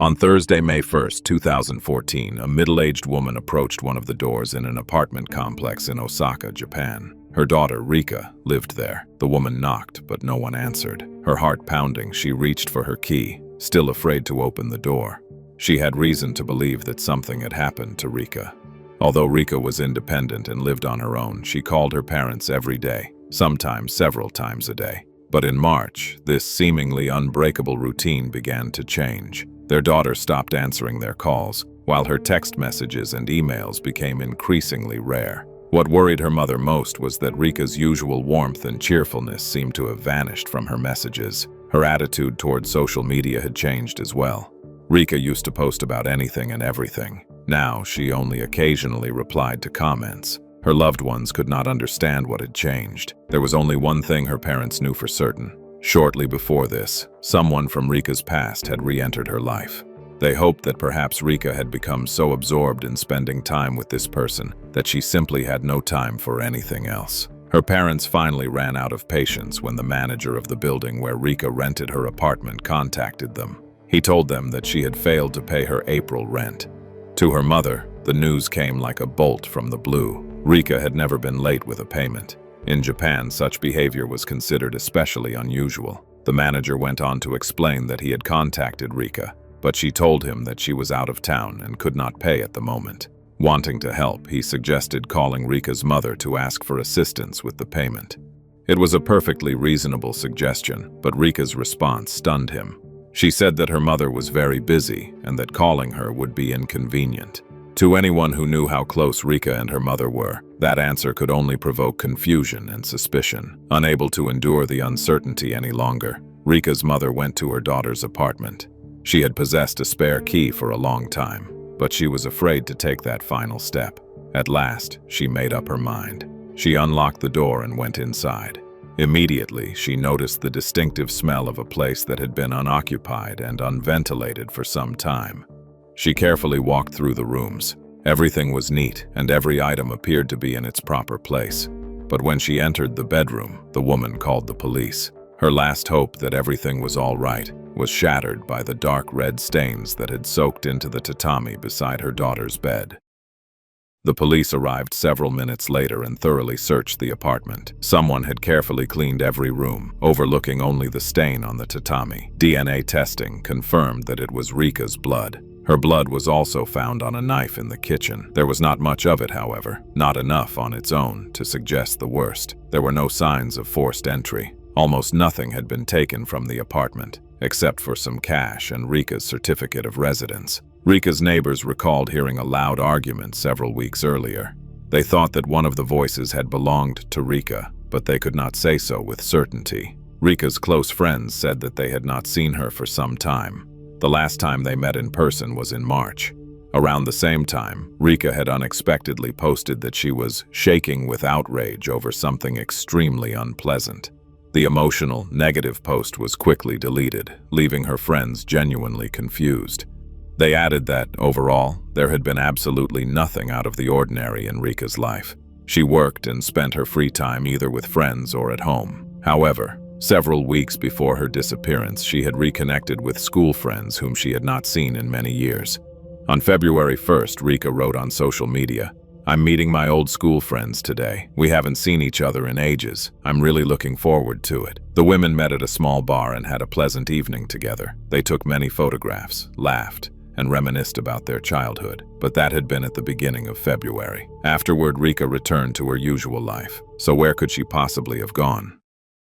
On Thursday, May 1st, 2014, a middle-aged woman approached one of the doors in an apartment complex in Osaka, Japan. Her daughter, Rika, lived there. The woman knocked, but no one answered. Her heart pounding, she reached for her key, still afraid to open the door. She had reason to believe that something had happened to Rika. Although Rika was independent and lived on her own, she called her parents every day, sometimes several times a day. But in March, this seemingly unbreakable routine began to change. Their daughter stopped answering their calls, while her text messages and emails became increasingly rare. What worried her mother most was that Rika's usual warmth and cheerfulness seemed to have vanished from her messages. Her attitude toward social media had changed as well. Rika used to post about anything and everything. Now, she only occasionally replied to comments. Her loved ones could not understand what had changed. There was only one thing her parents knew for certain. Shortly before this, someone from Rika's past had re-entered her life. They hoped that perhaps Rika had become so absorbed in spending time with this person that she simply had no time for anything else. Her parents finally ran out of patience when the manager of the building where Rika rented her apartment contacted them. He told them that she had failed to pay her April rent. To her mother, the news came like a bolt from the blue. Rika had never been late with a payment. In Japan, such behavior was considered especially unusual. The manager went on to explain that he had contacted Rika, but she told him that she was out of town and could not pay at the moment. Wanting to help, he suggested calling Rika's mother to ask for assistance with the payment. It was a perfectly reasonable suggestion, but Rika's response stunned him. She said that her mother was very busy and that calling her would be inconvenient. To anyone who knew how close Rika and her mother were, that answer could only provoke confusion and suspicion. Unable to endure the uncertainty any longer, Rika's mother went to her daughter's apartment. She had possessed a spare key for a long time, but she was afraid to take that final step. At last, she made up her mind. She unlocked the door and went inside. Immediately, she noticed the distinctive smell of a place that had been unoccupied and unventilated for some time. She carefully walked through the rooms. Everything was neat, and every item appeared to be in its proper place. But when she entered the bedroom, the woman called the police. Her last hope that everything was all right was shattered by the dark red stains that had soaked into the tatami beside her daughter's bed. The police arrived several minutes later and thoroughly searched the apartment. Someone had carefully cleaned every room, overlooking only the stain on the tatami. DNA testing confirmed that it was Rika's blood. Her blood was also found on a knife in the kitchen. There was not much of it, however, not enough on its own to suggest the worst. There were no signs of forced entry. Almost nothing had been taken from the apartment, except for some cash and Rika's certificate of residence. Rika's neighbors recalled hearing a loud argument several weeks earlier. They thought that one of the voices had belonged to Rika, but they could not say so with certainty. Rika's close friends said that they had not seen her for some time. The last time they met in person was in March. Around the same time, Rika had unexpectedly posted that she was shaking with outrage over something extremely unpleasant. The emotional, negative post was quickly deleted, leaving her friends genuinely confused. They added that, overall, there had been absolutely nothing out of the ordinary in Rika's life. She worked and spent her free time either with friends or at home. However, several weeks before her disappearance, she had reconnected with school friends whom she had not seen in many years. On February 1st, Rika wrote on social media, "I'm meeting my old school friends today. We haven't seen each other in ages. I'm really looking forward to it." The women met at a small bar and had a pleasant evening together. They took many photographs, laughed, and reminisced about their childhood. But that had been at the beginning of February. Afterward, Rika returned to her usual life. So where could she possibly have gone?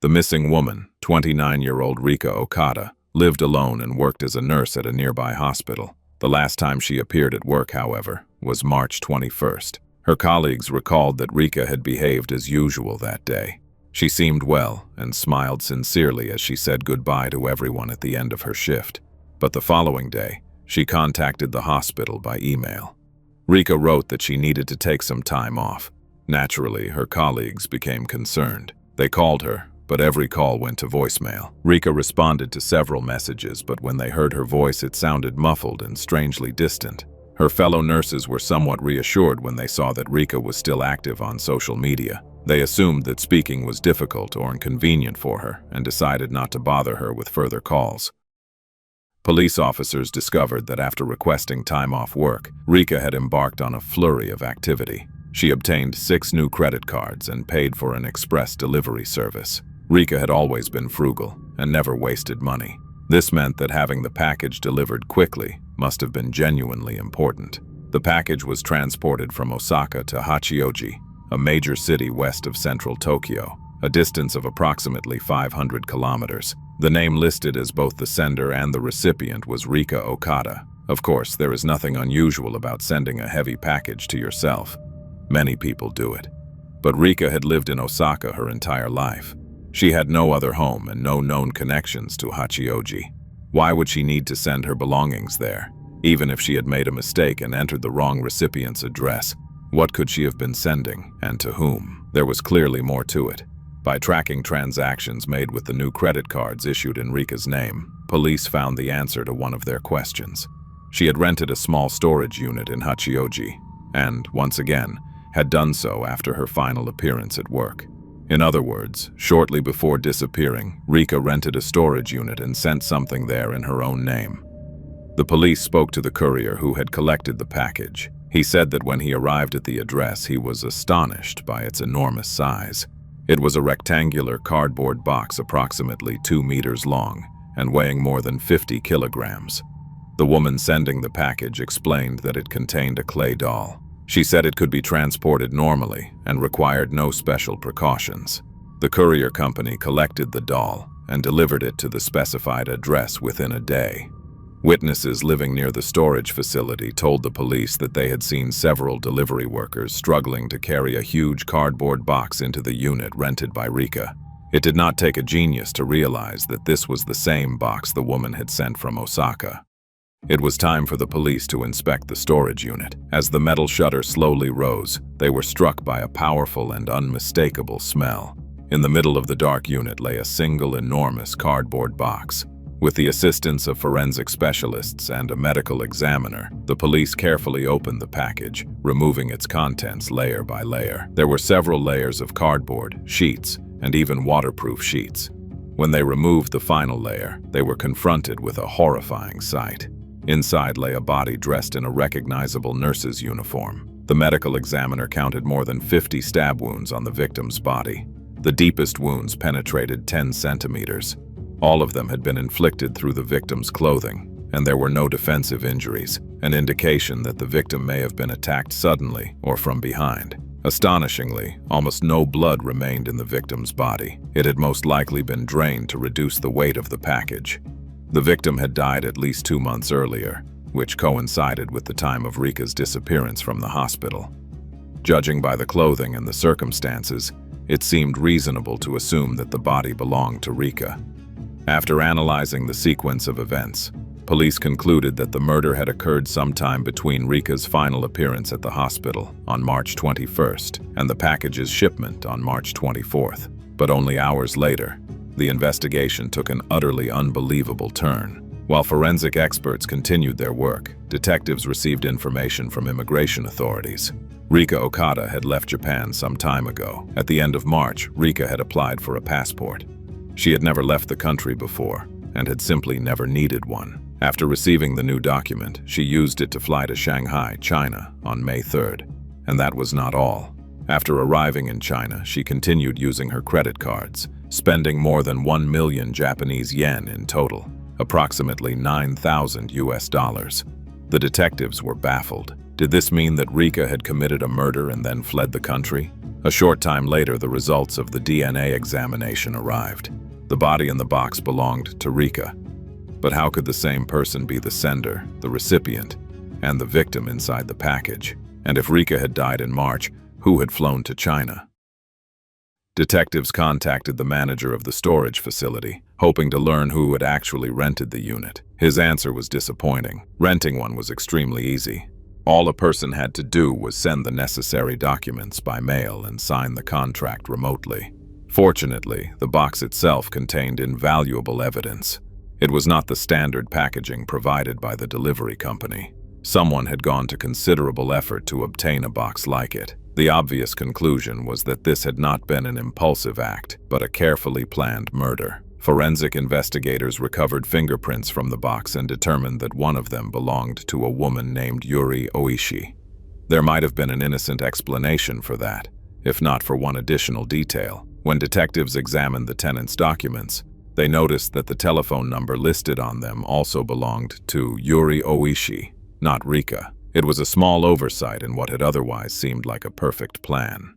The missing woman, 29-year-old Rika Okada, lived alone and worked as a nurse at a nearby hospital. The last time she appeared at work, however, was March 21st. Her colleagues recalled that Rika had behaved as usual that day. She seemed well and smiled sincerely as she said goodbye to everyone at the end of her shift. But the following day, she contacted the hospital by email. Rika wrote that she needed to take some time off. Naturally, her colleagues became concerned. They called her, but every call went to voicemail. Rika responded to several messages, but when they heard her voice, it sounded muffled and strangely distant. Her fellow nurses were somewhat reassured when they saw that Rika was still active on social media. They assumed that speaking was difficult or inconvenient for her and decided not to bother her with further calls. Police officers discovered that after requesting time off work, Rika had embarked on a flurry of activity. She obtained 6 new credit cards and paid for an express delivery service. Rika had always been frugal and never wasted money. This meant that having the package delivered quickly must have been genuinely important. The package was transported from Osaka to Hachioji, a major city west of central Tokyo, a distance of approximately 500 kilometers. The name listed as both the sender and the recipient was Rika Okada. Of course, there is nothing unusual about sending a heavy package to yourself. Many people do it. But Rika had lived in Osaka her entire life. She had no other home and no known connections to Hachioji. Why would she need to send her belongings there? Even if she had made a mistake and entered the wrong recipient's address, what could she have been sending, and to whom? There was clearly more to it. By tracking transactions made with the new credit cards issued in Rika's name, police found the answer to one of their questions. She had rented a small storage unit in Hachioji, and, once again, had done so after her final appearance at work. In other words, shortly before disappearing, Rika rented a storage unit and sent something there in her own name. The police spoke to the courier who had collected the package. He said that when he arrived at the address, he was astonished by its enormous size. It was a rectangular cardboard box approximately 2 meters long and weighing more than 50 kilograms. The woman sending the package explained that it contained a clay doll. She said it could be transported normally and required no special precautions. The courier company collected the doll and delivered it to the specified address within a day. Witnesses living near the storage facility told the police that they had seen several delivery workers struggling to carry a huge cardboard box into the unit rented by Rika. It did not take a genius to realize that this was the same box the woman had sent from Osaka. It was time for the police to inspect the storage unit. As the metal shutter slowly rose, they were struck by a powerful and unmistakable smell. In the middle of the dark unit lay a single enormous cardboard box. With the assistance of forensic specialists and a medical examiner, the police carefully opened the package, removing its contents layer by layer. There were several layers of cardboard, sheets, and even waterproof sheets. When they removed the final layer, they were confronted with a horrifying sight. Inside lay a body dressed in a recognizable nurse's uniform. The medical examiner counted more than 50 stab wounds on the victim's body. The deepest wounds penetrated 10 centimeters. All of them had been inflicted through the victim's clothing, and there were no defensive injuries, an indication that the victim may have been attacked suddenly or from behind. Astonishingly, almost no blood remained in the victim's body. It had most likely been drained to reduce the weight of the package. The victim had died at least 2 months earlier, which coincided with the time of Rika's disappearance from the hospital. Judging by the clothing and the circumstances, it seemed reasonable to assume that the body belonged to Rika. After analyzing the sequence of events, police concluded that the murder had occurred sometime between Rika's final appearance at the hospital on March 21st and the package's shipment on March 24th. But only hours later, the investigation took an utterly unbelievable turn. While forensic experts continued their work, detectives received information from immigration authorities. Rika Okada had left Japan some time ago. At the end of March, Rika had applied for a passport. She had never left the country before and had simply never needed one. After receiving the new document, she used it to fly to Shanghai, China, on May 3rd. And that was not all. After arriving in China, she continued using her credit cards, spending more than 1 million Japanese yen in total, approximately $9,000 US. The detectives were baffled. Did this mean that Rika had committed a murder and then fled the country? A short time later, the results of the DNA examination arrived. The body in the box belonged to Rika. But how could the same person be the sender, the recipient, and the victim inside the package? And if Rika had died in March, who had flown to China? Detectives contacted the manager of the storage facility, hoping to learn who had actually rented the unit. His answer was disappointing. Renting one was extremely easy. All a person had to do was send the necessary documents by mail and sign the contract remotely. Fortunately, the box itself contained invaluable evidence. It was not the standard packaging provided by the delivery company. Someone had gone to considerable effort to obtain a box like it. The obvious conclusion was that this had not been an impulsive act, but a carefully planned murder. Forensic investigators recovered fingerprints from the box and determined that one of them belonged to a woman named Yuri Oishi. There might have been an innocent explanation for that, if not for one additional detail. When detectives examined the tenant's documents, they noticed that the telephone number listed on them also belonged to Yuri Oishi, not Rika. It was a small oversight in what had otherwise seemed like a perfect plan.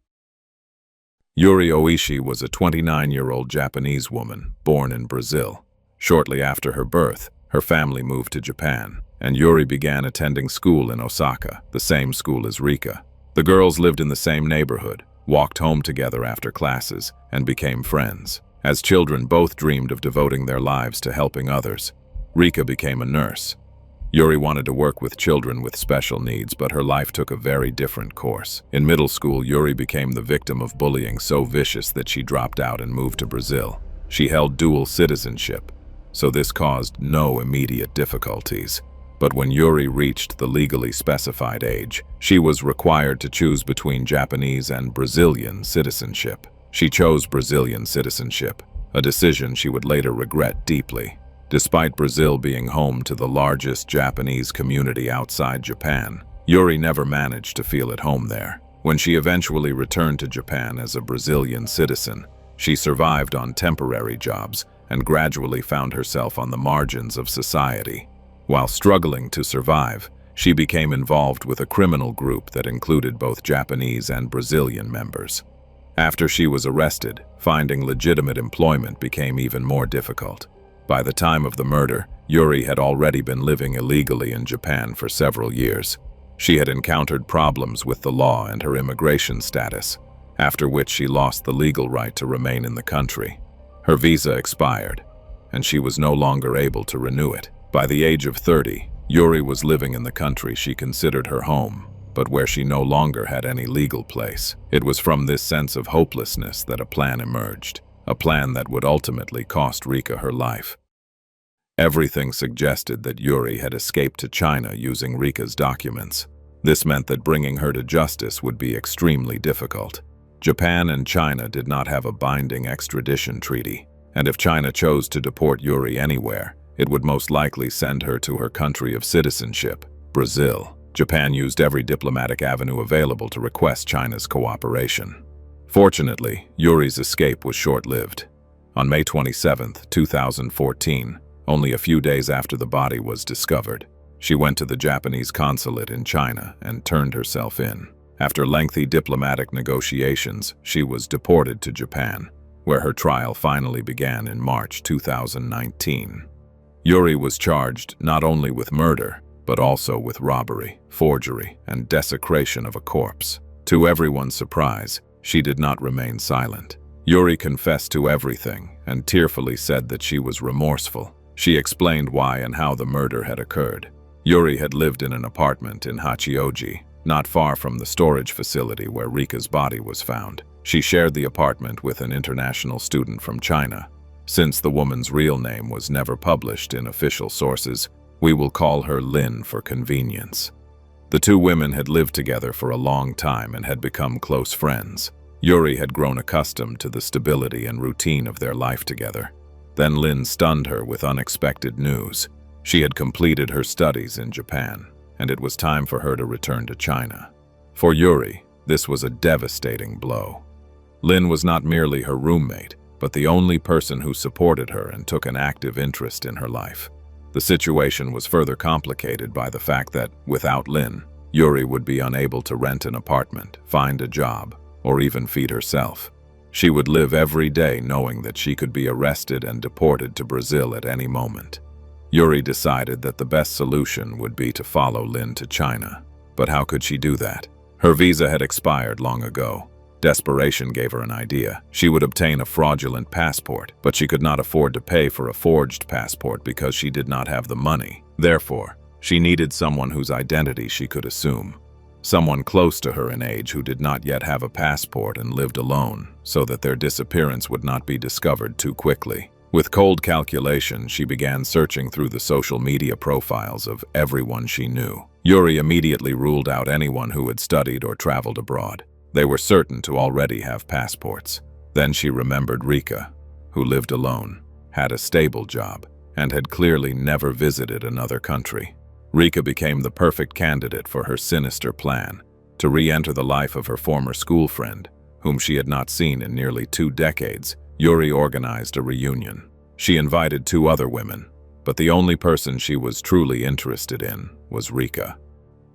Yuri Oishi was a 29-year-old Japanese woman born in Brazil. Shortly after her birth, her family moved to Japan, and Yuri began attending school in Osaka, the same school as Rika. The girls lived in the same neighborhood, walked home together after classes, and became friends. As children, both dreamed of devoting their lives to helping others. Rika became a nurse. Yuri wanted to work with children with special needs, but her life took a very different course. In middle school, Yuri became the victim of bullying so vicious that she dropped out and moved to Brazil. She held dual citizenship, so this caused no immediate difficulties. But when Yuri reached the legally specified age, she was required to choose between Japanese and Brazilian citizenship. She chose Brazilian citizenship, a decision she would later regret deeply. Despite Brazil being home to the largest Japanese community outside Japan, Yuri never managed to feel at home there. When she eventually returned to Japan as a Brazilian citizen, she survived on temporary jobs and gradually found herself on the margins of society. While struggling to survive, she became involved with a criminal group that included both Japanese and Brazilian members. After she was arrested, finding legitimate employment became even more difficult. By the time of the murder, Yuri had already been living illegally in Japan for several years. She had encountered problems with the law and her immigration status, after which she lost the legal right to remain in the country. Her visa expired, and she was no longer able to renew it. By the age of 30, Yuri was living in the country she considered her home, but where she no longer had any legal place. It was from this sense of hopelessness that a plan emerged, a plan that would ultimately cost Rika her life. Everything suggested that Yuri had escaped to China using Rika's documents. This meant that bringing her to justice would be extremely difficult. Japan and China did not have a binding extradition treaty, and if China chose to deport Yuri anywhere, it would most likely send her to her country of citizenship, Brazil. Japan used every diplomatic avenue available to request China's cooperation. Fortunately, Yuri's escape was short-lived. On May 27, 2014, only a few days after the body was discovered, she went to the Japanese consulate in China and turned herself in. After lengthy diplomatic negotiations, she was deported to Japan, where her trial finally began in March 2019. Yuri was charged not only with murder, but also with robbery, forgery, and desecration of a corpse. To everyone's surprise, she did not remain silent. Yuri confessed to everything and tearfully said that she was remorseful. She explained why and how the murder had occurred. Yuri had lived in an apartment in Hachioji, not far from the storage facility where Rika's body was found. She shared the apartment with an international student from China. Since the woman's real name was never published in official sources, we will call her Lin for convenience. The two women had lived together for a long time and had become close friends. Yuri had grown accustomed to the stability and routine of their life together. Then Lin stunned her with unexpected news. She had completed her studies in Japan, and it was time for her to return to China. For Yuri, this was a devastating blow. Lin was not merely her roommate, but the only person who supported her and took an active interest in her life. The situation was further complicated by the fact that, without Lin, Yuri would be unable to rent an apartment, find a job, or even feed herself. She would live every day knowing that she could be arrested and deported to Brazil at any moment. Yuri decided that the best solution would be to follow Lin to China. But how could she do that? Her visa had expired long ago. Desperation gave her an idea. She would obtain a fraudulent passport, but she could not afford to pay for a forged passport because she did not have the money. Therefore, she needed someone whose identity she could assume. Someone close to her in age who did not yet have a passport and lived alone, so that their disappearance would not be discovered too quickly. With cold calculation, she began searching through the social media profiles of everyone she knew. Yuri immediately ruled out anyone who had studied or traveled abroad. They were certain to already have passports. Then she remembered Rika, who lived alone. had a stable job, and had clearly never visited another country. Rika became the perfect candidate for her sinister plan to re-enter the life of her former school friend, whom she had not seen in nearly 2 decades. Yuri organized a reunion. She invited 2 other women, but the only person she was truly interested in was Rika.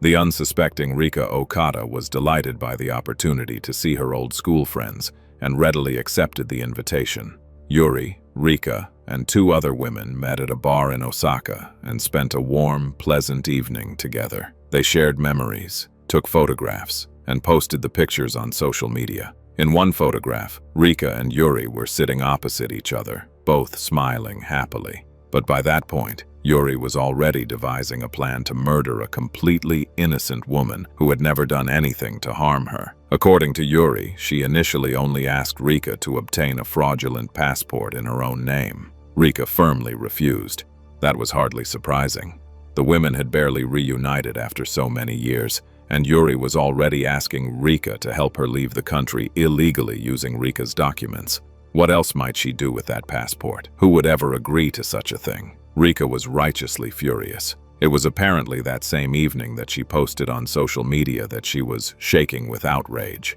The unsuspecting Rika Okada was delighted by the opportunity to see her old school friends and readily accepted the invitation. Yuri, Rika, and 2 other women met at a bar in Osaka and spent a warm, pleasant evening together. They shared memories, took photographs, and posted the pictures on social media. In one photograph, Rika and Yuri were sitting opposite each other, both smiling happily. But by that point, Yuri was already devising a plan to murder a completely innocent woman who had never done anything to harm her. According to Yuri, she initially only asked Rika to obtain a fraudulent passport in her own name. Rika firmly refused. That was hardly surprising. The women had barely reunited after so many years, and Yuri was already asking Rika to help her leave the country illegally using Rika's documents. What else might she do with that passport? Who would ever agree to such a thing? Rika was righteously furious. It was apparently that same evening that she posted on social media that she was shaking with outrage.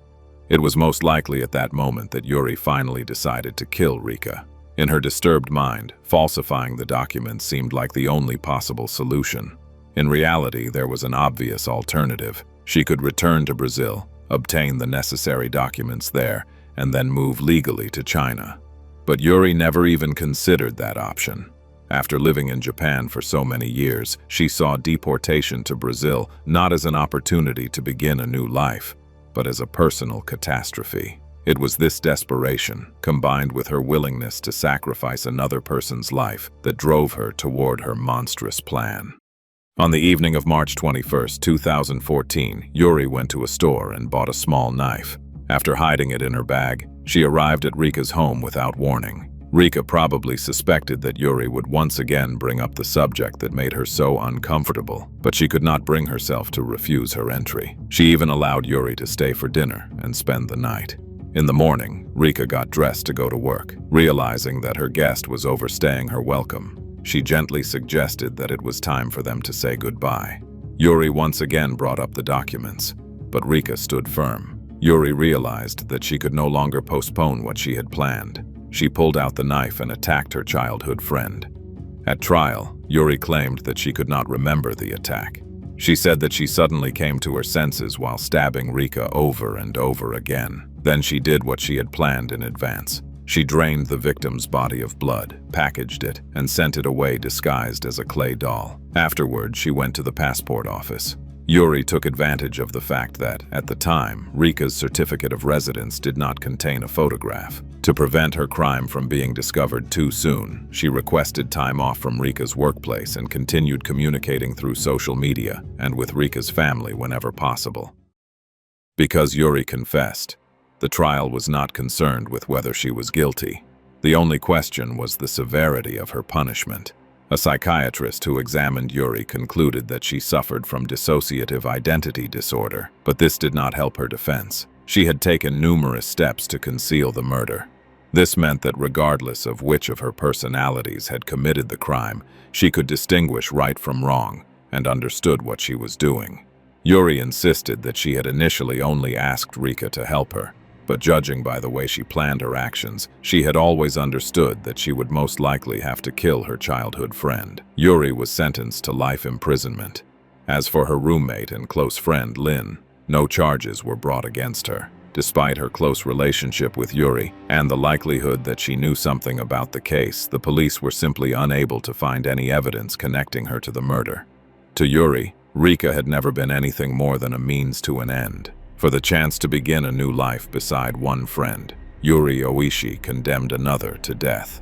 It was most likely at that moment that Yuri finally decided to kill Rika. In her disturbed mind, falsifying the documents seemed like the only possible solution. In reality, there was an obvious alternative. She could return to Brazil, obtain the necessary documents there, and then move legally to China. But Yuri never even considered that option. After living in Japan for so many years, she saw deportation to Brazil not as an opportunity to begin a new life, but as a personal catastrophe. It was this desperation, combined with her willingness to sacrifice another person's life, that drove her toward her monstrous plan. On the evening of March 21, 2014, Yuri went to a store and bought a small knife. After hiding it in her bag, she arrived at Rika's home without warning. Rika probably suspected that Yuri would once again bring up the subject that made her so uncomfortable, but she could not bring herself to refuse her entry. She even allowed Yuri to stay for dinner and spend the night. In the morning, Rika got dressed to go to work. Realizing that her guest was overstaying her welcome, she gently suggested that it was time for them to say goodbye. Yuri once again brought up the documents, but Rika stood firm. Yuri realized that she could no longer postpone what she had planned. She pulled out the knife and attacked her childhood friend. At trial, Yuri claimed that she could not remember the attack. She said that she suddenly came to her senses while stabbing Rika over and over again. Then she did what she had planned in advance. She drained the victim's body of blood, packaged it, and sent it away disguised as a clay doll. Afterward, she went to the passport office. Yuri took advantage of the fact that, at the time, Rika's certificate of residence did not contain a photograph. To prevent her crime from being discovered too soon, she requested time off from Rika's workplace and continued communicating through social media and with Rika's family whenever possible. Because Yuri confessed, the trial was not concerned with whether she was guilty. The only question was the severity of her punishment. A psychiatrist who examined Yuri concluded that she suffered from dissociative identity disorder, but this did not help her defense. She had taken numerous steps to conceal the murder. This meant that regardless of which of her personalities had committed the crime, she could distinguish right from wrong and understood what she was doing. Yuri insisted that she had initially only asked Rika to help her, but judging by the way she planned her actions, she had always understood that she would most likely have to kill her childhood friend. Yuri was sentenced to life imprisonment. As for her roommate and close friend, Lynn, no charges were brought against her. Despite her close relationship with Yuri and the likelihood that she knew something about the case, the police were simply unable to find any evidence connecting her to the murder. To Yuri, Rika had never been anything more than a means to an end. For the chance to begin a new life beside one friend, Yuri Oishi condemned another to death.